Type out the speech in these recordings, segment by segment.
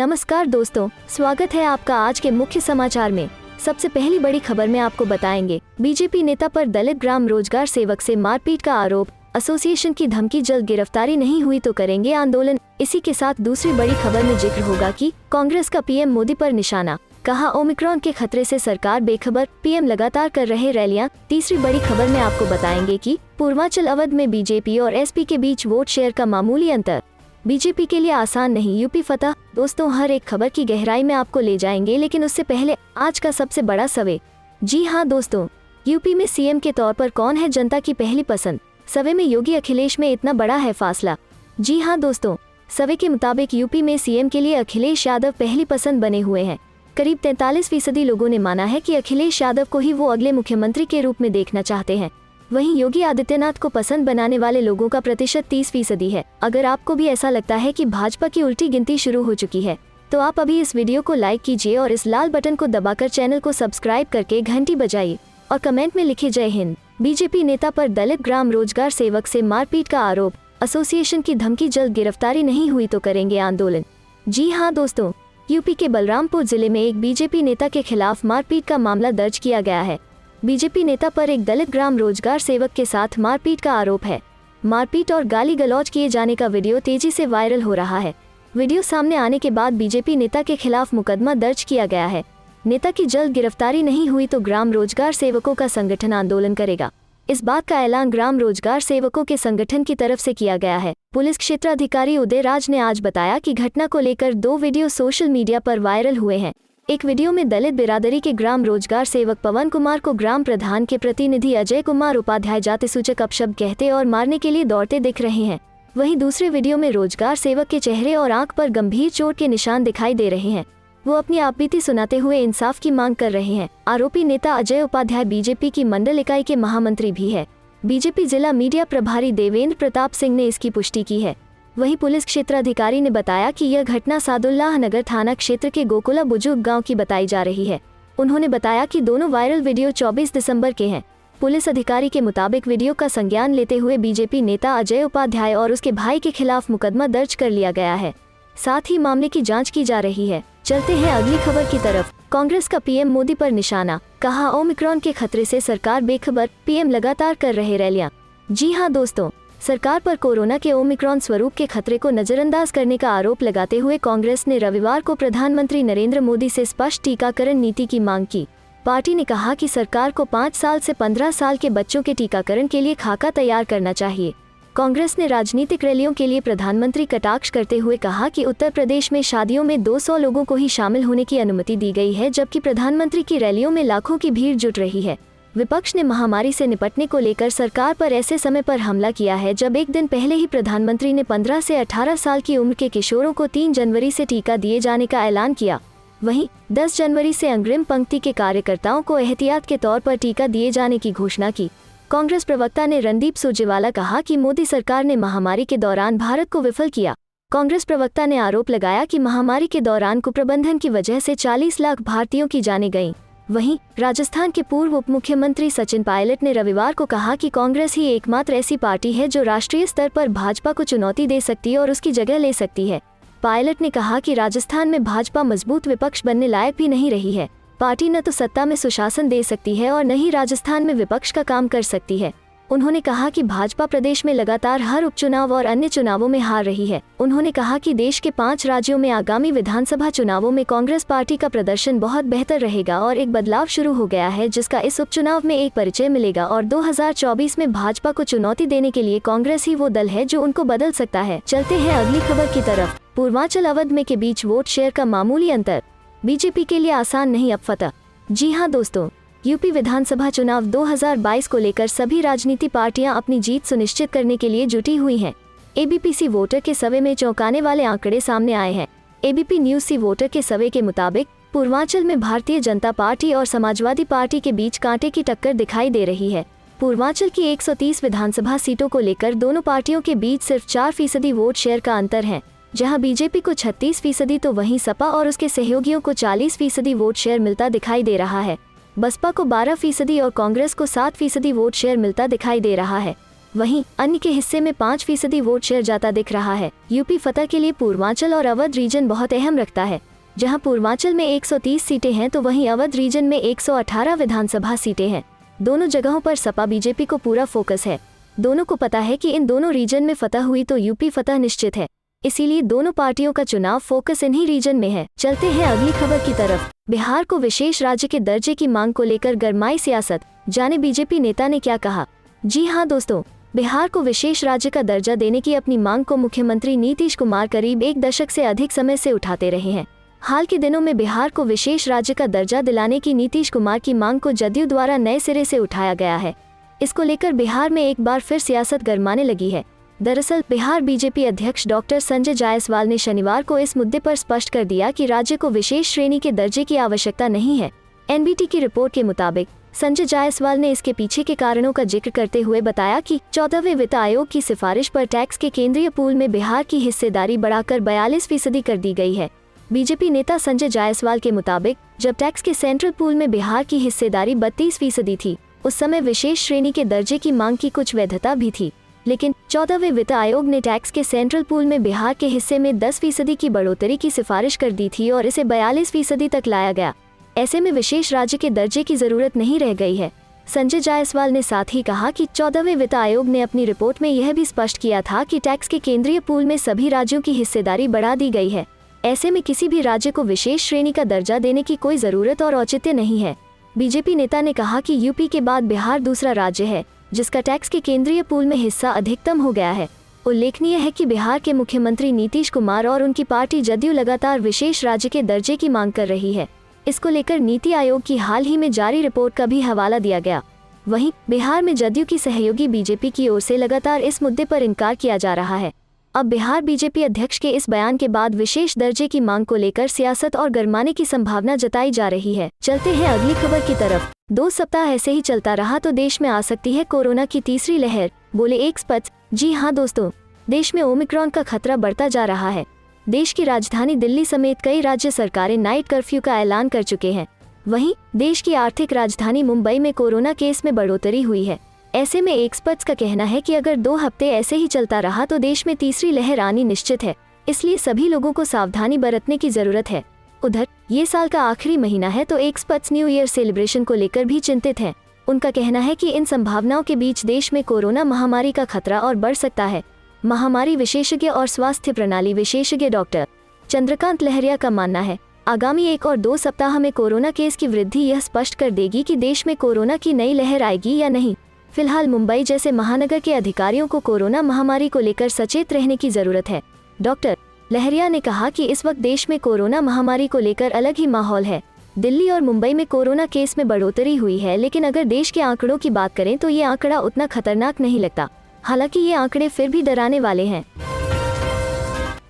नमस्कार दोस्तों, स्वागत है आपका आज के मुख्य समाचार में। सबसे पहली बड़ी खबर में आपको बताएंगे, बीजेपी नेता पर दलित ग्राम रोजगार सेवक से मारपीट का आरोप, एसोसिएशन की धमकी, जल्द गिरफ्तारी नहीं हुई तो करेंगे आंदोलन। इसी के साथ दूसरी बड़ी खबर में जिक्र होगा कि कांग्रेस का पीएम मोदी पर निशाना, कहा ओमिक्रॉन के खतरे से सरकार बेखबर, पीएम लगातार कर रहे रैलियां। तीसरी बड़ी खबर में आपको बताएंगे कि पूर्वांचल अवध में बीजेपी और एसपी के बीच वोट शेयर का मामूली अंतर, बीजेपी के लिए आसान नहीं यूपी फतह। दोस्तों, हर एक खबर की गहराई में आपको ले जाएंगे, लेकिन उससे पहले आज का सबसे बड़ा सवे। जी हां दोस्तों, यूपी में सीएम के तौर पर कौन है जनता की पहली पसंद? सवे में योगी अखिलेश में इतना बड़ा है फासला। जी हां दोस्तों, सवे के मुताबिक यूपी में सीएम के लिए अखिलेश यादव पहली पसंद बने हुए हैं। करीब 43% लोगों ने माना है कि अखिलेश यादव को ही वो अगले मुख्यमंत्री के रूप में देखना चाहते हैं। वहीं योगी आदित्यनाथ को पसंद बनाने वाले लोगों का प्रतिशत 30% है। अगर आपको भी ऐसा लगता है कि भाजपा की उल्टी गिनती शुरू हो चुकी है, तो आप अभी इस वीडियो को लाइक कीजिए और इस लाल बटन को दबाकर चैनल को सब्सक्राइब करके घंटी बजाइए और कमेंट में लिखिए जय हिंद। बीजेपी नेता पर दलित ग्राम रोजगार सेवक से मारपीट का आरोप, एसोसिएशन की धमकी, जल्द गिरफ्तारी नहीं हुई तो करेंगे आंदोलन। जी हाँ दोस्तों, यूपी के बलरामपुर जिले में एक बीजेपी नेता के खिलाफ मारपीट का मामला दर्ज किया गया है। बीजेपी नेता पर एक दलित ग्राम रोजगार सेवक के साथ मारपीट का आरोप है। मारपीट और गाली गलौज किए जाने का वीडियो तेजी से वायरल हो रहा है। वीडियो सामने आने के बाद बीजेपी नेता के खिलाफ मुकदमा दर्ज किया गया है। नेता की जल्द गिरफ्तारी नहीं हुई तो ग्राम रोजगार सेवकों का संगठन आंदोलन करेगा। इस बात का ऐलान ग्राम रोजगार सेवकों के संगठन की तरफ से किया गया है। पुलिस क्षेत्राधिकारी उदय राज ने आज बताया कि घटना को लेकर 2 वीडियो सोशल मीडिया पर वायरल हुए हैं। एक वीडियो में दलित बिरादरी के ग्राम रोजगार सेवक पवन कुमार को ग्राम प्रधान के प्रतिनिधि अजय कुमार उपाध्याय जाति सूचक अपशब्द कहते और मारने के लिए दौड़ते दिख रहे हैं। वहीं दूसरे वीडियो में रोजगार सेवक के चेहरे और आंख पर गंभीर चोट के निशान दिखाई दे रहे हैं। वो अपनी आपबीती सुनाते हुए इंसाफ की मांग कर रहे हैं। आरोपी नेता अजय उपाध्याय बीजेपी की मंडल इकाई के महामंत्री भी है। बीजेपी जिला मीडिया प्रभारी देवेंद्र प्रताप सिंह ने इसकी पुष्टि की है। वहीं पुलिस क्षेत्राधिकारी ने बताया कि यह घटना सादुल्लाह नगर थाना क्षेत्र के गोकुला बुजुर्ग गांव की बताई जा रही है। उन्होंने बताया कि दोनों वायरल वीडियो 24 दिसंबर के हैं। पुलिस अधिकारी के मुताबिक वीडियो का संज्ञान लेते हुए बीजेपी नेता अजय उपाध्याय और उसके भाई के खिलाफ मुकदमा दर्ज कर लिया गया है। साथ ही मामले की जाँच की जा रही है। चलते हैं अगली खबर की तरफ। कांग्रेस का पीएम मोदी पर निशाना, कहा ओमिक्रॉन के खतरे से सरकार बेखबर, पीएम लगातार कर रहे रैलियां। जी हाँ दोस्तों, सरकार पर कोरोना के ओमिक्रॉन स्वरूप के खतरे को नजरअंदाज करने का आरोप लगाते हुए कांग्रेस ने रविवार को प्रधानमंत्री नरेंद्र मोदी से स्पष्ट टीकाकरण नीति की मांग की। पार्टी ने कहा कि सरकार को 5 साल से 15 साल के बच्चों के टीकाकरण के लिए खाका तैयार करना चाहिए। कांग्रेस ने राजनीतिक रैलियों के लिए प्रधानमंत्री कटाक्ष करते हुए कहा कि उत्तर प्रदेश में शादियों में 200 लोगों को ही शामिल होने की अनुमति दी गई है, जबकि प्रधानमंत्री की रैलियों में लाखों की भीड़ जुट रही है। विपक्ष ने महामारी से निपटने को लेकर सरकार पर ऐसे समय पर हमला किया है जब एक दिन पहले ही प्रधानमंत्री ने 15 से 18 साल की उम्र के किशोरों को 3 जनवरी से टीका दिए जाने का ऐलान किया। वहीं 10 जनवरी से अग्रिम पंक्ति के कार्यकर्ताओं को एहतियात के तौर पर टीका दिए जाने की घोषणा की। कांग्रेस प्रवक्ता ने रणदीप सुरजेवाला कहा कि मोदी सरकार ने महामारी के दौरान भारत को विफल किया। कांग्रेस प्रवक्ता ने आरोप लगाया कि महामारी के दौरान कुप्रबंधन की वजह से 40 लाख भारतीयों की जानें गईं। वहीं राजस्थान के पूर्व उप मुख्यमंत्री सचिन पायलट ने रविवार को कहा कि कांग्रेस ही एकमात्र ऐसी पार्टी है जो राष्ट्रीय स्तर पर भाजपा को चुनौती दे सकती है और उसकी जगह ले सकती है। पायलट ने कहा कि राजस्थान में भाजपा मजबूत विपक्ष बनने लायक भी नहीं रही है। पार्टी न तो सत्ता में सुशासन दे सकती है और न ही राजस्थान में विपक्ष का काम कर सकती है। उन्होंने कहा कि भाजपा प्रदेश में लगातार हर उपचुनाव और अन्य चुनावों में हार रही है। उन्होंने कहा कि देश के 5 राज्यों में आगामी विधानसभा चुनावों में कांग्रेस पार्टी का प्रदर्शन बहुत बेहतर रहेगा और एक बदलाव शुरू हो गया है, जिसका इस उपचुनाव में एक परिचय मिलेगा और 2024 में भाजपा को चुनौती देने के लिए कांग्रेस ही वो दल है जो उनको बदल सकता है। चलते हैं अगली खबर की तरफ। पूर्वांचल अवध में के बीच वोट शेयर का मामूली अंतर, बीजेपी के लिए आसान नहीं अब फतह। जी हाँ दोस्तों, यूपी विधानसभा चुनाव 2022 को लेकर सभी राजनीति पार्टियां अपनी जीत सुनिश्चित करने के लिए जुटी हुई हैं। एबीपी सी वोटर के सर्वे में चौंकाने वाले आंकड़े सामने आए हैं। एबीपी न्यूज सी वोटर के सर्वे के मुताबिक पूर्वांचल में भारतीय जनता पार्टी और समाजवादी पार्टी के बीच कांटे की टक्कर दिखाई दे रही है। पूर्वांचल की 130 विधानसभा सीटों को लेकर दोनों पार्टियों के बीच सिर्फ 4% वोट शेयर का अंतर है। जहां बीजेपी को 36% तो वहीं सपा और उसके सहयोगियों को 40% वोट शेयर मिलता दिखाई दे रहा है। बसपा को 12% और कांग्रेस को 7% वोट शेयर मिलता दिखाई दे रहा है। वहीं अन्य के हिस्से में 5% वोट शेयर जाता दिख रहा है। यूपी फतह के लिए पूर्वांचल और अवध रीजन बहुत अहम रखता है। जहां पूर्वांचल में 130 सीटें हैं तो वहीं अवध रीजन में 118 विधानसभा सीटें हैं। दोनों जगहों पर सपा बीजेपी को पूरा फोकस है। दोनों को पता है कि इन दोनों रीजन में फतह हुई तो यूपी फतह निश्चित है, इसीलिए दोनों पार्टियों का चुनाव फोकस इन्हीं रीजन में है। चलते हैं अगली खबर की तरफ। बिहार को विशेष राज्य के दर्जे की मांग को लेकर गरमाई सियासत, जाने बीजेपी नेता ने क्या कहा। जी हां दोस्तों, बिहार को विशेष राज्य का दर्जा देने की अपनी मांग को मुख्यमंत्री नीतीश कुमार करीब 1 दशक से अधिक समय से उठाते रहे हैं। हाल के दिनों में बिहार को विशेष राज्य का दर्जा दिलाने की नीतीश कुमार की मांग को जदयू द्वारा नए सिरे से उठाया गया है। इसको लेकर बिहार में एक बार फिर सियासत गरमाने लगी है। दरअसल बिहार बीजेपी अध्यक्ष डॉक्टर संजय जायसवाल ने शनिवार को इस मुद्दे पर स्पष्ट कर दिया कि राज्य को विशेष श्रेणी के दर्जे की आवश्यकता नहीं है। एनबीटी की रिपोर्ट के मुताबिक संजय जायसवाल ने इसके पीछे के कारणों का जिक्र करते हुए बताया कि 14वें वित्त आयोग की सिफारिश पर टैक्स के केंद्रीय पूल में बिहार की हिस्सेदारी बढ़ाकर 42% कर दी गई है। बीजेपी नेता संजय जायसवाल के मुताबिक जब टैक्स के सेंट्रल पूल में बिहार की हिस्सेदारी 32% थी, उस समय विशेष श्रेणी के दर्जे की मांग की कुछ वैधता भी थी। लेकिन 14वें वित्त आयोग ने टैक्स के सेंट्रल पूल में बिहार के हिस्से में 10% की बढ़ोतरी की सिफारिश कर दी थी और इसे 42% तक लाया गया। ऐसे में विशेष राज्य के दर्जे की जरूरत नहीं रह गई है। संजय जायसवाल ने साथ ही कहा कि 14वें वित्त आयोग ने अपनी रिपोर्ट में यह भी स्पष्ट किया था कि टैक्स के केंद्रीय पूल में सभी राज्यों की हिस्सेदारी बढ़ा दी गई है। ऐसे में किसी भी राज्य को विशेष श्रेणी का दर्जा देने की कोई जरूरत और औचित्य नहीं है। बीजेपी नेता ने कहा कि यूपी के बाद बिहार दूसरा राज्य है जिसका टैक्स के केंद्रीय पूल में हिस्सा अधिकतम हो गया है। उल्लेखनीय है कि बिहार के मुख्यमंत्री नीतीश कुमार और उनकी पार्टी जदयू लगातार विशेष राज्य के दर्जे की मांग कर रही है। इसको लेकर नीति आयोग की हाल ही में जारी रिपोर्ट का भी हवाला दिया गया। वहीं बिहार में जदयू की सहयोगी बीजेपी की ओर से लगातार इस मुद्दे पर इनकार किया जा रहा है। अब बिहार बीजेपी अध्यक्ष के इस बयान के बाद विशेष दर्जे की मांग को लेकर सियासत और गरमाने की संभावना जताई जा रही है। चलते हैं अगली खबर की तरफ। 2 सप्ताह ऐसे ही चलता रहा तो देश में आ सकती है कोरोना की तीसरी लहर, बोले एक्सपर्ट। जी हां दोस्तों, देश में ओमिक्रॉन का खतरा बढ़ता जा रहा है। देश की राजधानी दिल्ली समेत कई राज्य सरकारें नाइट कर्फ्यू का ऐलान कर चुके हैं। वहीं देश की आर्थिक राजधानी मुंबई में कोरोना केस में बढ़ोतरी हुई है। ऐसे में एक्सपर्ट्स का कहना है कि अगर 2 हफ्ते ऐसे ही चलता रहा तो देश में तीसरी लहर आनी निश्चित है, इसलिए सभी लोगों को सावधानी बरतने की जरूरत है। उधर ये साल का आखिरी महीना है तो एक्सपर्ट्स न्यू ईयर सेलिब्रेशन को लेकर भी चिंतित हैं। उनका कहना है कि इन संभावनाओं के बीच देश में कोरोना महामारी का खतरा और बढ़ सकता है। महामारी विशेषज्ञ और स्वास्थ्य प्रणाली विशेषज्ञ डॉक्टर चंद्रकांत लहरिया का मानना है, आगामी 1 और 2 सप्ताह में कोरोना केस की वृद्धि यह स्पष्ट कर देगी कि देश में कोरोना की नई लहर आएगी या नहीं। फिलहाल मुंबई जैसे महानगर के अधिकारियों को कोरोना महामारी को लेकर सचेत रहने की जरूरत है। डॉक्टर लहरिया ने कहा कि इस वक्त देश में कोरोना महामारी को लेकर अलग ही माहौल है। दिल्ली और मुंबई में कोरोना केस में बढ़ोतरी हुई है, लेकिन अगर देश के आंकड़ों की बात करें तो ये आंकड़ा उतना खतरनाक नहीं लगता। हालांकि ये आंकड़े फिर भी डराने वाले हैं।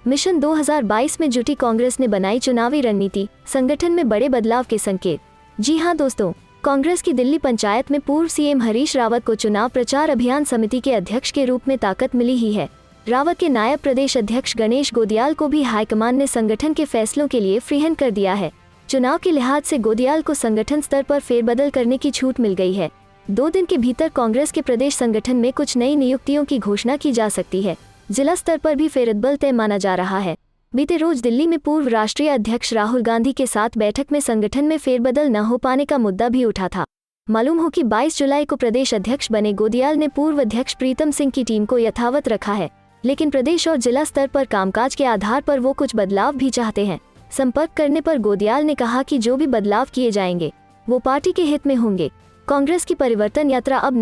मिशन 2022 में जुटी कांग्रेस ने बनाई चुनावी रणनीति, संगठन में बड़े बदलाव के संकेत। जी हां दोस्तों, कांग्रेस की दिल्ली पंचायत में पूर्व सीएम हरीश रावत को चुनाव प्रचार अभियान समिति के अध्यक्ष के रूप में ताकत मिली ही है। रावत के नायब प्रदेश अध्यक्ष गणेश गोदियाल को भी हाईकमान ने संगठन के फैसलों के लिए फ्री हैंड कर दिया है। चुनाव के लिहाज से गोदियाल को संगठन स्तर पर फेरबदल करने की छूट मिल गई है। 2 दिन के भीतर कांग्रेस के प्रदेश संगठन में कुछ नई नियुक्तियों की घोषणा की जा सकती है। जिला स्तर पर भी फेरबदल तय माना जा रहा है। बीते रोज दिल्ली में पूर्व राष्ट्रीय अध्यक्ष राहुल गांधी के साथ बैठक में संगठन में फेरबदल न हो पाने का मुद्दा भी उठा था। मालूम हो कि 22 जुलाई को प्रदेश अध्यक्ष बने गोदियाल ने पूर्व अध्यक्ष प्रीतम सिंह की टीम को यथावत रखा है, लेकिन प्रदेश और जिला स्तर पर कामकाज के आधार पर वो कुछ बदलाव भी चाहते हैं। संपर्क करने पर गोदियाल ने कहा कि जो भी बदलाव किए जाएंगे वो पार्टी के हित में होंगे। कांग्रेस की परिवर्तन यात्रा अब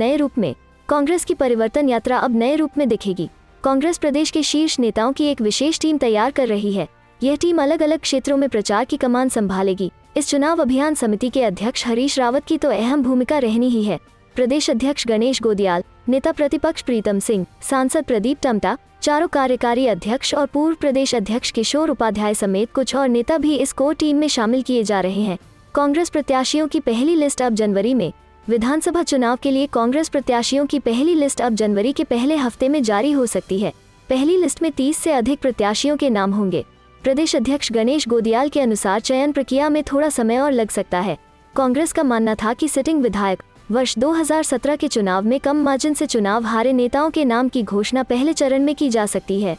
नए रूप में दिखेगी। कांग्रेस प्रदेश के शीर्ष नेताओं की एक विशेष टीम तैयार कर रही है। यह टीम अलग अलग क्षेत्रों में प्रचार की कमान संभालेगी। इस चुनाव अभियान समिति के अध्यक्ष हरीश रावत की तो अहम भूमिका रहनी ही है। प्रदेश अध्यक्ष गणेश गोदियाल, नेता प्रतिपक्ष प्रीतम सिंह, सांसद प्रदीप टम्टा, चारों कार्यकारी अध्यक्ष और पूर्व प्रदेश अध्यक्ष किशोर उपाध्याय समेत कुछ और नेता भी इस कोर टीम में शामिल किए जा रहे हैं। कांग्रेस प्रत्याशियों की पहली लिस्ट अब जनवरी में। विधानसभा चुनाव के लिए कांग्रेस प्रत्याशियों की पहली लिस्ट अब जनवरी के पहले हफ्ते में जारी हो सकती है। पहली लिस्ट में 30 से अधिक प्रत्याशियों के नाम होंगे। प्रदेश अध्यक्ष गणेश गोदियाल के अनुसार चयन प्रक्रिया में थोड़ा समय और लग सकता है। कांग्रेस का मानना था कि सिटिंग विधायक वर्ष 2017 के चुनाव में कम मार्जिन से चुनाव हारे नेताओं के नाम की घोषणा पहले चरण में की जा सकती है।